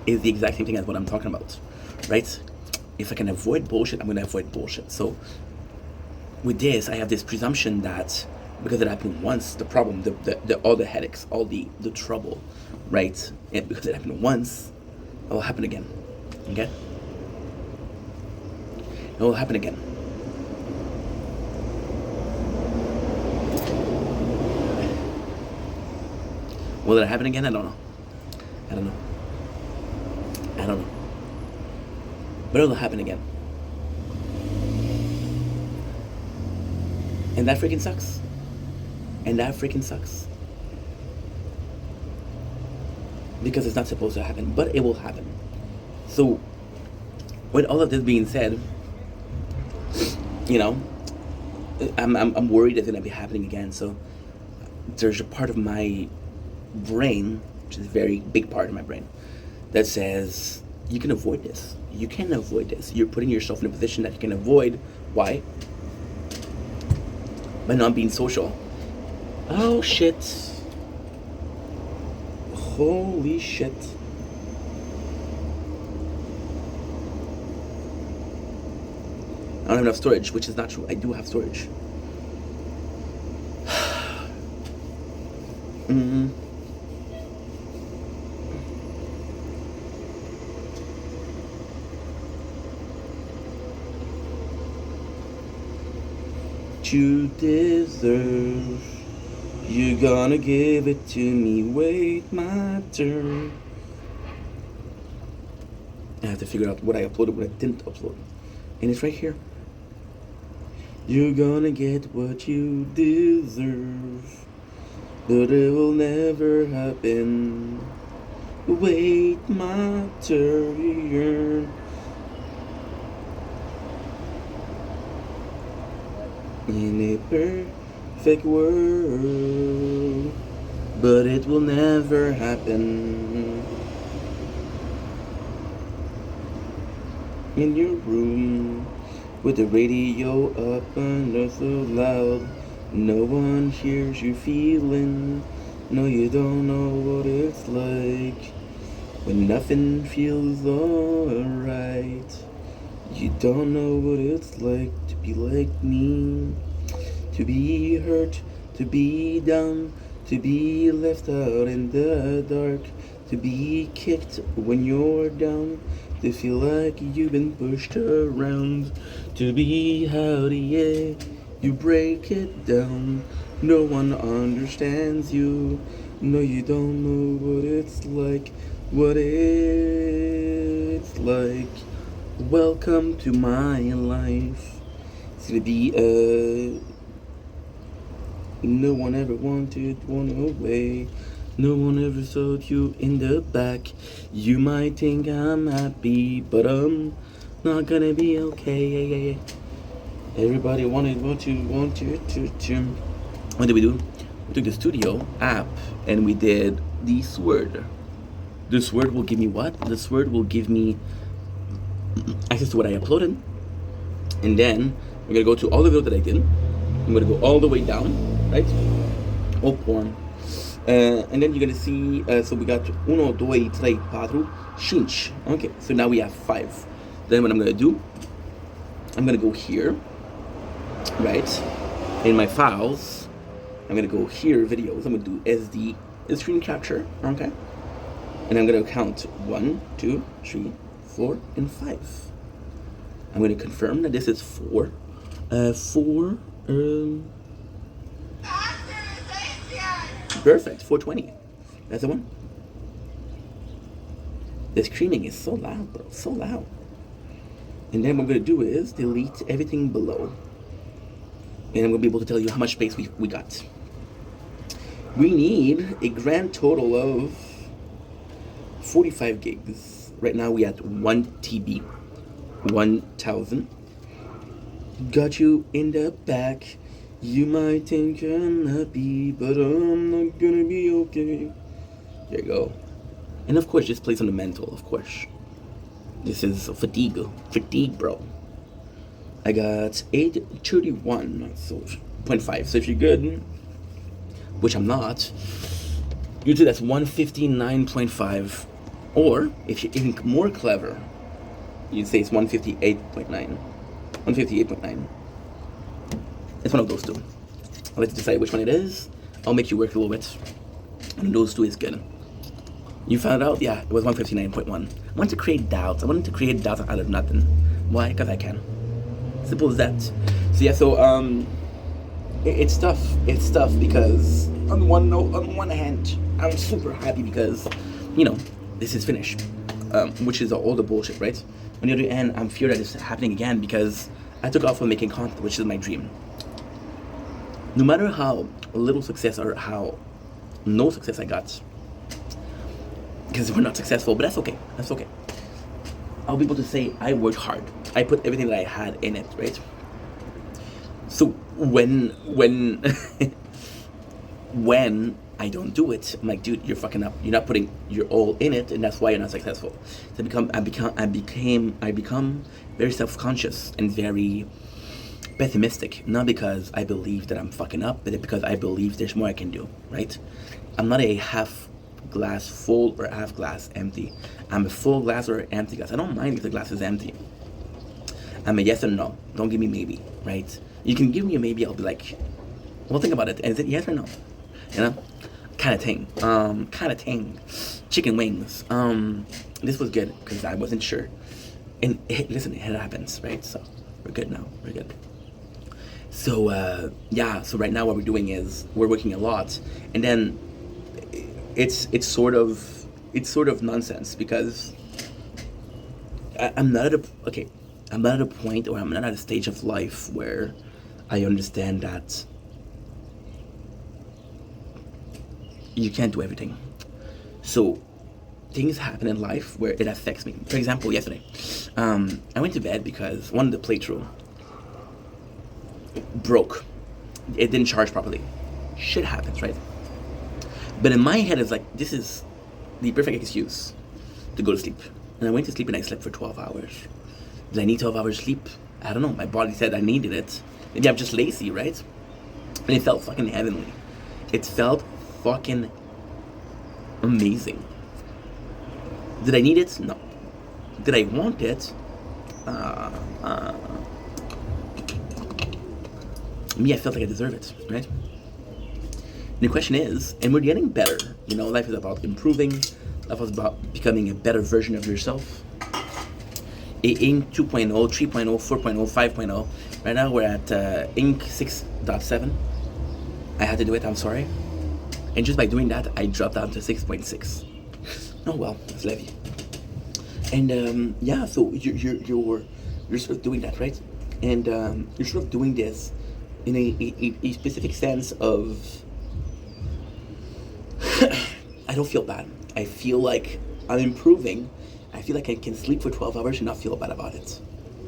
Is the exact same thing as what I'm talking about, right? If I can avoid bullshit, I'm gonna avoid bullshit. So with this, I have this presumption that because it happened once, the problem, the all the headaches, all the trouble, right? And because it happened once, it will happen again. Okay? It will happen again. Will it happen again? I don't know. I don't know. But it'll happen again. And that freaking sucks. Because it's not supposed to happen, but it will happen. So, with all of this being said, you know, I'm worried it's gonna be happening again. So, there's a part of my brain, which is a very big part of my brain, that says you can avoid this. You can avoid this. You're putting yourself in a position that you can avoid. Why? By not being social. Oh shit. Holy shit. I don't have enough storage, which is not true. I do have storage. Mm-hmm. You deserve, you're gonna give it to me, wait my turn. I have to figure out what I uploaded, what I didn't upload, and it's right here. You're gonna get what you deserve, but it will never happen, wait my turn. In a fake world, but it will never happen. In your room, with the radio up and so loud, no one hears you feeling. No, you don't know what it's like when nothing feels alright. You don't know what it's like to be like me, to be hurt, to be down, to be left out in the dark, to be kicked when you're down, to feel like you've been pushed around, to be howdy, yeah, you break it down. No one understands you. No, you don't know what it's like, what it's like. Welcome to my life. It's gonna be no one ever wanted one away. No one ever saw you in the back. You might think I'm happy, but I'm not gonna be okay. Everybody wanted what to. What did we do? We took the studio app and we did this word. This word will give me what? This word will give me access to what I uploaded. And then we're gonna go to all the videos that I did. I'm gonna go all the way down, right? Oh, porn. And then you're gonna see, so we got 1, 2, 3, 4, 5. Okay, so now we have 5. Then what I'm gonna do, I'm gonna go here, right? In my files, I'm gonna go here, videos. I'm gonna do SD, screen capture, okay? And I'm gonna count 1, 2, 3, 4, and 5. I'm gonna confirm that this is 4. 4, perfect, 420. That's the one. The screaming is so loud, bro, so loud. And then what I'm gonna do is delete everything below. And I'm gonna be able to tell you how much space we got. We need a grand total of 45 gigs. Right now we at 1 TB, 1000. Got you in the back. You might think I'm happy, but I'm not gonna be okay. There you go. And of course, just play some mental, of course. This is fatigue, bro. I got 831, so 0.5. So if you're good, which I'm not, usually that's 159.5. Or if you're even more clever, you'd say it's 158.9. 158.9. It's one of those two. I'll let you decide which one it is. I'll make you work a little bit. And those two is good. You found out? Yeah, it was 159.1. I wanted to create doubts. out of nothing. Why? Because I can. Simple as that. So yeah, so it's tough. It's tough because on one hand, I'm super happy because, you know, this is finished. Which is all the bullshit, right? On the other hand, I'm feared that it's happening again because I took off on making content, which is my dream. No matter how little success or how no success I got, because we're not successful, but that's okay. That's okay. I'll be able to say I worked hard. I put everything that I had in it, right? So when when I don't do it, I'm like, dude, you're fucking up. You're not putting your all in it, and that's why you're not successful. So I become very self-conscious and very pessimistic. Not because I believe that I'm fucking up, but because I believe there's more I can do, right? I'm not a half glass full or half glass empty. I'm a full glass or empty glass. I don't mind if the glass is empty. I'm a yes or no. Don't give me maybe, right? You can give me a maybe, I'll be like, well, think about it. Is it yes or no? You know? Kind of thing. Chicken wings. This was good because I wasn't sure. And listen, it happens, right? So we're good now. We're good. So yeah. So right now, what we're doing is we're working a lot, and then it's sort of nonsense because I'm not at a point, or I'm not at a stage of life where I understand that you can't do everything. So things happen in life where it affects me. For example, yesterday, I went to bed because one of the playthrough broke. it didn't charge properly. Shit happens, right? But in my head, it's like, this is the perfect excuse to go to sleep. And I went to sleep and I slept for 12 hours. Did I need 12 hours sleep? I don't know. My body said I needed it. Maybe I'm just lazy, right? And it felt fucking heavenly. It felt fucking amazing. Did I need it? No. Did I want it? Me, I felt like I deserve it, right? And the question is, and we're getting better. You know, life is about improving. Life is about becoming a better version of yourself. Inc. 2.0, 3.0, 4.0, 5.0. Right now we're at Inc. 6.7. I had to do it, I'm sorry. And just by doing that, I dropped down to 6.6. Oh well, that's levy. And yeah, so you're sort of doing that, right? And you're sort of doing this in a specific sense of I don't feel bad. I feel like I'm improving. I feel like I can sleep for 12 hours and not feel bad about it,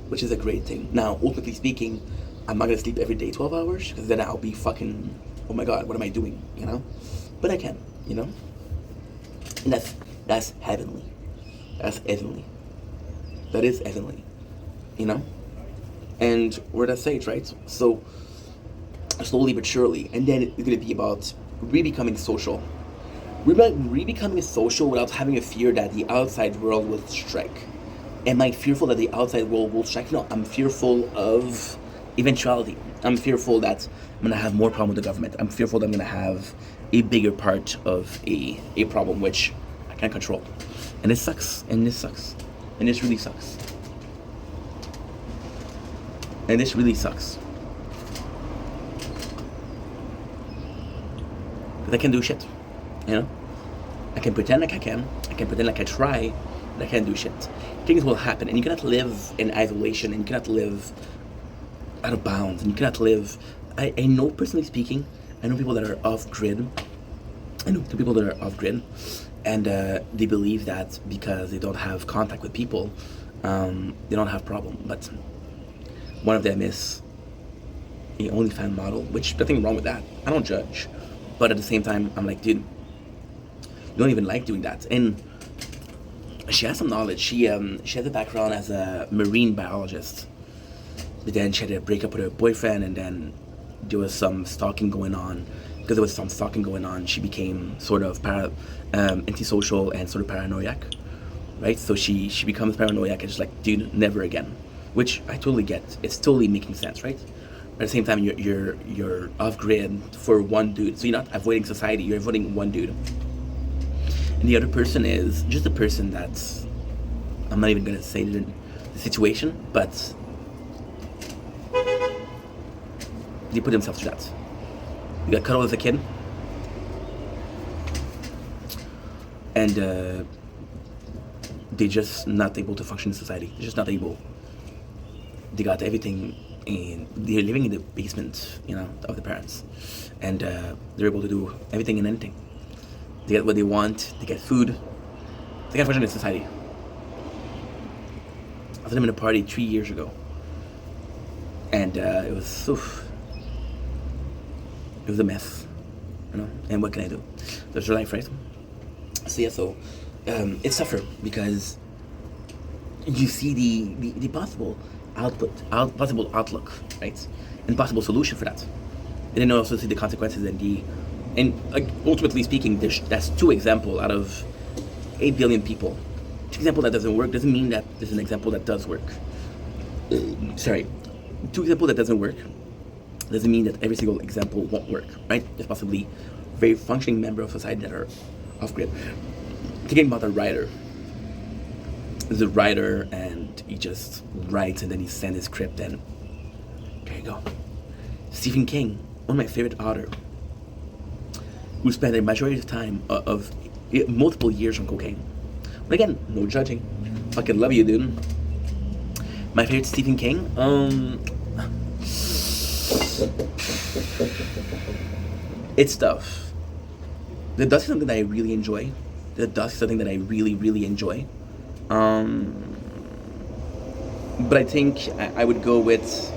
which is a great thing. Now, ultimately speaking, I'm not gonna sleep every day 12 hours because then I'll be fucking, oh my god, what am I doing? You know? But I can, you know? And that's heavenly. That's heavenly. That is heavenly. You know? And we're at that stage, right? So, slowly but surely. And then it's gonna be about re-becoming social. Re-becoming social without having a fear that the outside world will strike. Am I fearful that the outside world will strike? No, I'm fearful of eventuality. I'm fearful that I'm gonna have more problem with the government. I'm fearful that I'm gonna have a bigger part of a problem which I can't control. And it sucks. And this sucks. And this really sucks. And this really sucks. Because I can't do shit. You know? I can pretend like I can. I can pretend like I try, but I can't do shit. Things will happen, and you cannot live in isolation, and you cannot live out of bounds, and you cannot live... I know, personally speaking, I know people that are off-grid. I know two people that are off-grid, and they believe that because they don't have contact with people, they don't have problem. But one of them is a OnlyFans model, which nothing wrong with that. I don't judge. But at the same time, I'm like, dude, you don't even like doing that. And she has some knowledge. She has a background as a marine biologist. But then she had to break up with her boyfriend, and then there was some stalking going on. Because there was some stalking going on, she became sort of antisocial and sort of paranoiac, right? So she becomes paranoiac and just like, dude, never again. Which I totally get. It's totally making sense, right? But at the same time, you're off grid for one dude. So you're not avoiding society. You're avoiding one dude. And the other person is just a person that's, I'm not even gonna say the situation, but they put themselves through that. You got cuddled as a kid, and they're just not able to function in society. They're just not able. They got everything, and they're living in the basement, you know, of the parents, and they're able to do everything and anything. They get what they want. They get food. They can function in society. I was in a party 3 years ago, and it was a mess, you know. And what can I do? There's your life, right? So yeah, it's tougher because you see the possible possible outlook, right, and possible solution for that, and then also see the consequences and like ultimately speaking, that's 2 examples out of 8 billion people. 2 example that doesn't work doesn't mean that there's an example that does work. Sorry, 2 example that doesn't work doesn't mean that every single example won't work, right? There's possibly very functioning member of society that are off grid. Thinking about a writer. There's a writer and he just writes and then he sends his script and there you go. Stephen King, one of my favorite authors, who spent a majority of time of multiple years on cocaine. But again, no judging. Fucking love you, dude. My favorite Stephen King, it's tough. The Dusk is something that I really enjoy. The Dusk is something that I really, really enjoy. But I think I would go with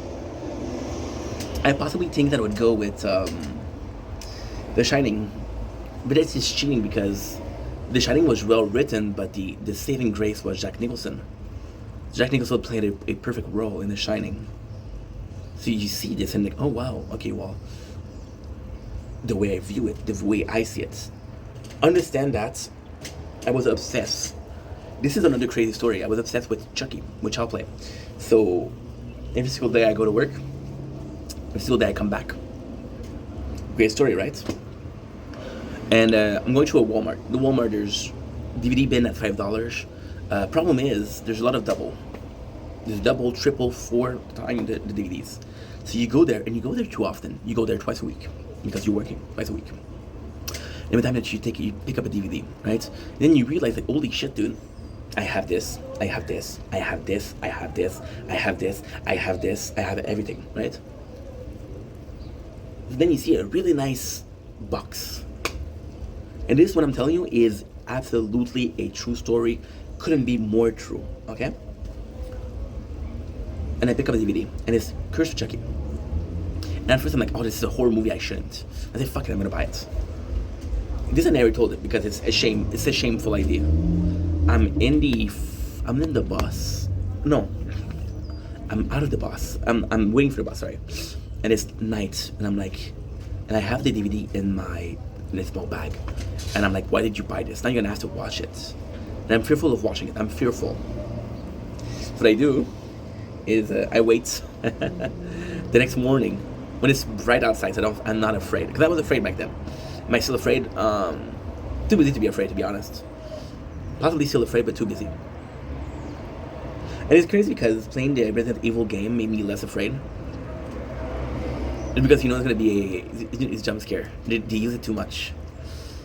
I possibly think that I would go with The Shining, but it's just cheating because The Shining was well written, but the saving grace was Jack Nicholson. Jack Nicholson played a perfect role in The Shining. So you see this and like, oh wow, okay, well, the way I view it, the way I see it, understand that I was obsessed. This is another crazy story. I was obsessed with Chucky, with Child Play. So every single day I go to work, every single day I come back. Great story, right? And I'm going to a Walmart. The Walmart, there's DVD bin at $5. Problem is, there's a lot of double. There's double, triple, 4 times the DVDs. So you go there, and you go there too often. You go there twice a week because you're working twice a week. Every time that you pick up a DVD, right? Then you realize like, holy shit, dude. I have this, I have this, I have this, I have this, I have this, I have this, I have everything, right? Then you see a really nice box. And this, what I'm telling you, is absolutely a true story. Couldn't be more true, okay? And I pick up a DVD, and it's Curse of Chucky. And at first I'm like, oh, this is a horror movie, I shouldn't. I said, fuck it, I'm gonna buy it. This I never told it because it's a shame. It's a shameful idea. I'm in the bus. No, I'm out of the bus. I'm waiting for the bus, sorry. And it's night, and I'm like, and I have the DVD in a small bag, and I'm like, why did you buy this? Now you're gonna have to watch it. And I'm fearful of watching it. I'm fearful. So what I do is I wait the next morning when it's bright outside. So I'm not afraid because I was afraid back then. Am I still afraid? Too busy to be afraid, to be honest. Possibly still afraid, but too busy. And it's crazy because playing the Resident Evil game made me less afraid. It's because you know it's gonna be it's a jump scare. They use it too much,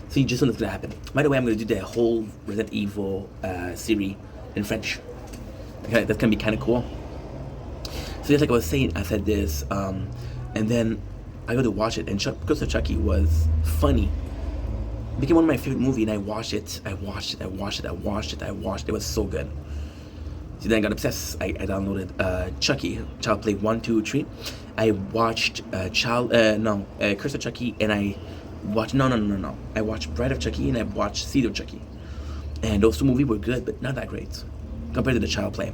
so you just know it's gonna happen. By the way, I'm gonna do the whole Resident Evil series in French. Okay, that's gonna be kind of cool. So just like I was saying, I said this, and then I go to watch it, and Ghost of Chucky was funny. It became one of my favorite movies, and I watched it. I watched it. It was so good. So then I got obsessed. I downloaded Chucky, Child Play 1, 2, 3. I watched Curse of Chucky, and I watched no. I watched Bride of Chucky, and I watched Seed of Chucky. And those two movies were good, but not that great compared to the Child Play.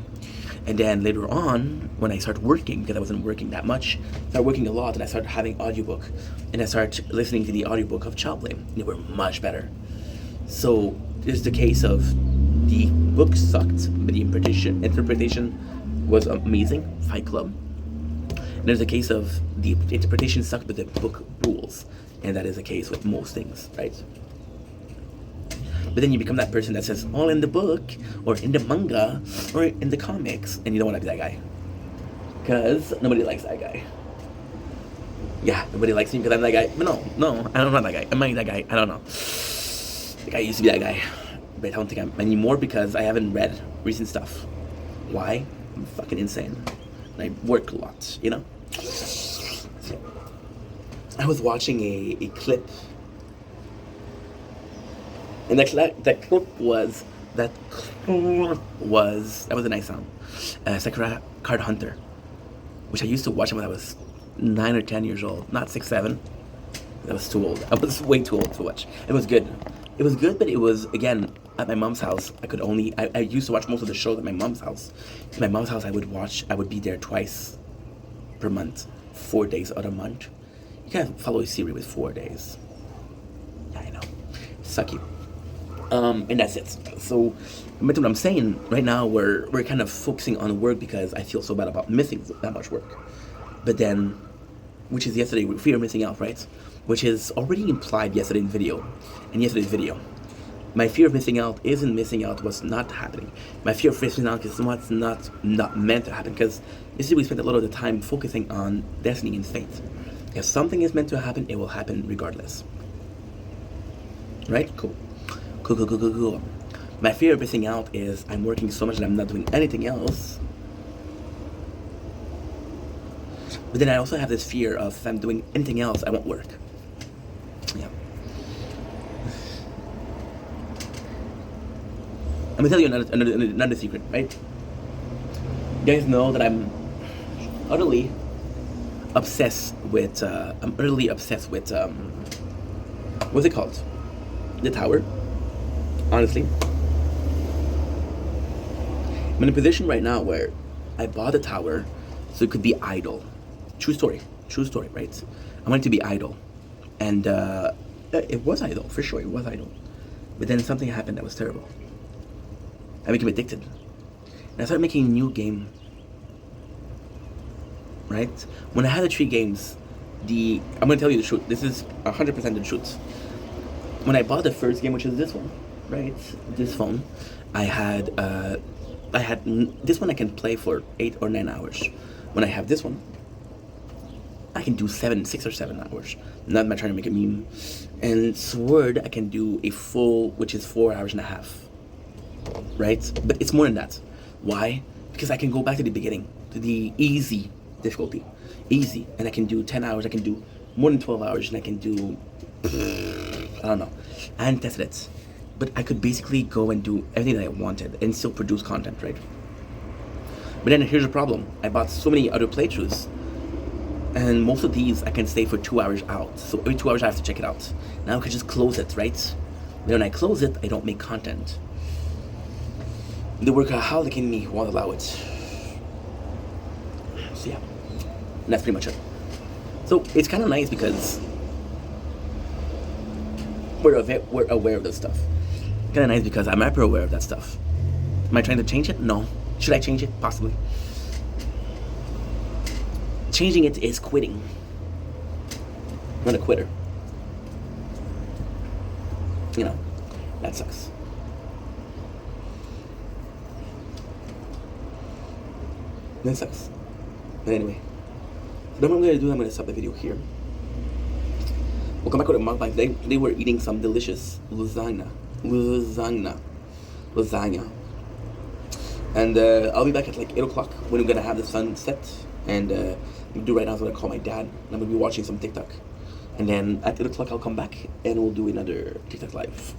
And then later on, when I started working, because I wasn't working that much, I started working a lot, and I started having audiobook, and I started listening to the audiobook of Child Play, and they were much better. So there's the case of the book sucked, but the interpretation was amazing. Fight Club. And there's a case of the interpretation sucked, but the book rules, and that is the case with most things, right? But then you become that person that says, all in the book, or in the manga, or in the comics, and you don't want to be that guy. Because nobody likes that guy. Yeah, nobody likes me because I'm that guy. But no, I'm not that guy. Am I that guy? I don't know. Like, I used to be that guy. But I don't think I'm anymore because I haven't read recent stuff. Why? I'm fucking insane. And I work a lot, you know? So, I was watching a clip. And that clip was that was a nice sound. Sakura Card Hunter, which I used to watch when I was 9 or 10 years old, not 6, 7. That was too old. I was way too old to watch. It was good. It was good, but it was, again, at my mom's house. I used to watch most of the shows at my mom's house. At my mom's house, I would be there twice per month, 4 days out of a month. You can't follow a series with 4 days. Yeah, I know. Sucky. And that's it. So, but what I'm saying right now, we're kind of focusing on work because I feel so bad about missing that much work. But then, which is yesterday, fear of missing out, right? Which is already implied in yesterday's video. My fear of missing out isn't missing out what's not happening. My fear of missing out is what's not meant to happen. Because yesterday we spent a lot of the time focusing on destiny and fate. If something is meant to happen, it will happen regardless. Right? Cool. My fear of missing out is I'm working so much and I'm not doing anything else. But then I also have this fear of if I'm doing anything else, I won't work. Yeah. I'm gonna tell you another secret, right? You guys know that I'm utterly obsessed with. I'm utterly obsessed with. What's it called? The tower. Honestly, I'm in a position right now where I bought a tower so it could be idle. True story, right? I want it to be idle, and it was idle for sure. It was idle, but then something happened that was terrible. I became addicted, and I started making a new game. Right? When I had the 3 games, I'm gonna tell you the truth. This is 100% the truth. When I bought the first game, which is this one, right? This phone, I had this one I can play for 8 or 9 hours. When I have this one, I can do 6 or 7 hours. Not am I trying to make a meme. And Sword, I can do a full, which is 4 hours and a half. Right? But it's more than that. Why? Because I can go back to the beginning, to the easy difficulty. Easy. And I can do 10 hours, I can do more than 12 hours, and I can do, I don't know. I hadn't tested it. But I could basically go and do everything that I wanted and still produce content, right? But then here's the problem. I bought so many other playthroughs, and most of these I can stay for 2 hours out. So every 2 hours I have to check it out. Now I could just close it, right? But when I close it, I don't make content. The workaholic in me won't allow it. So yeah, and that's pretty much it. So it's kind of nice because we're aware of this stuff. Kind of nice because I'm hyper aware of that stuff. Am I trying to change it? No. Should I change it? Possibly. Changing it is quitting. I'm not a quitter. You know, that sucks. That sucks. But anyway, then what I'm gonna do, I'm gonna stop the video here. We'll come back with a mukbang. They were eating some delicious lasagna. And I'll be back at like 8 o'clock when we're gonna have the sun set. And what I'm gonna do right now is I'm gonna call my dad, and I'm gonna be watching some TikTok. And then at 8 o'clock I'll come back and we'll do another TikTok live.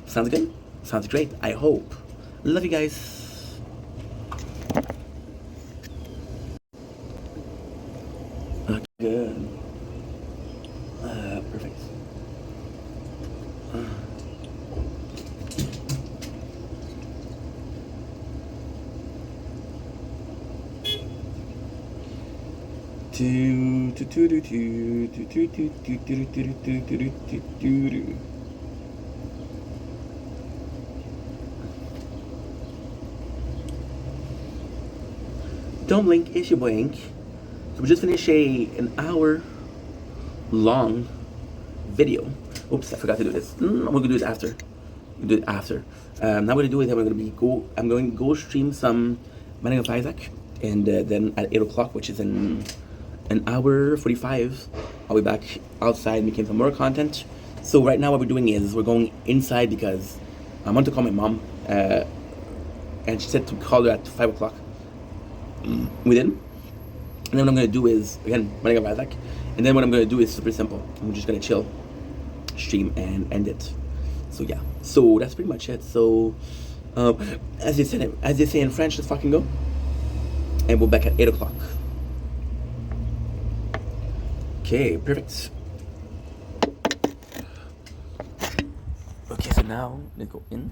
Sounds good? Sounds great. I hope. Love you guys. Good. Perfect. Don't blink, it's your boy Ink. So we just finished an hour long video. Oops, I forgot to do this. We're gonna do it after. We'll do it after. Now I'm gonna do it. I'm going to go stream some Binding of Isaac, and then at 8 o'clock, which is in an hour 45, I'll be back outside making some more content. So right now what we're doing is we're going inside because I want to call my mom, and she said to call her at 5 o'clock. We didn't. And then what I'm going to do is, again, running up Isaac. And then what I'm going to do is super simple. I'm just going to chill, stream, and end it. So yeah. So that's pretty much it. So, as they say in French, let's fucking go. And we're back at 8 o'clock. Okay, perfect. Okay, so now, let's go in.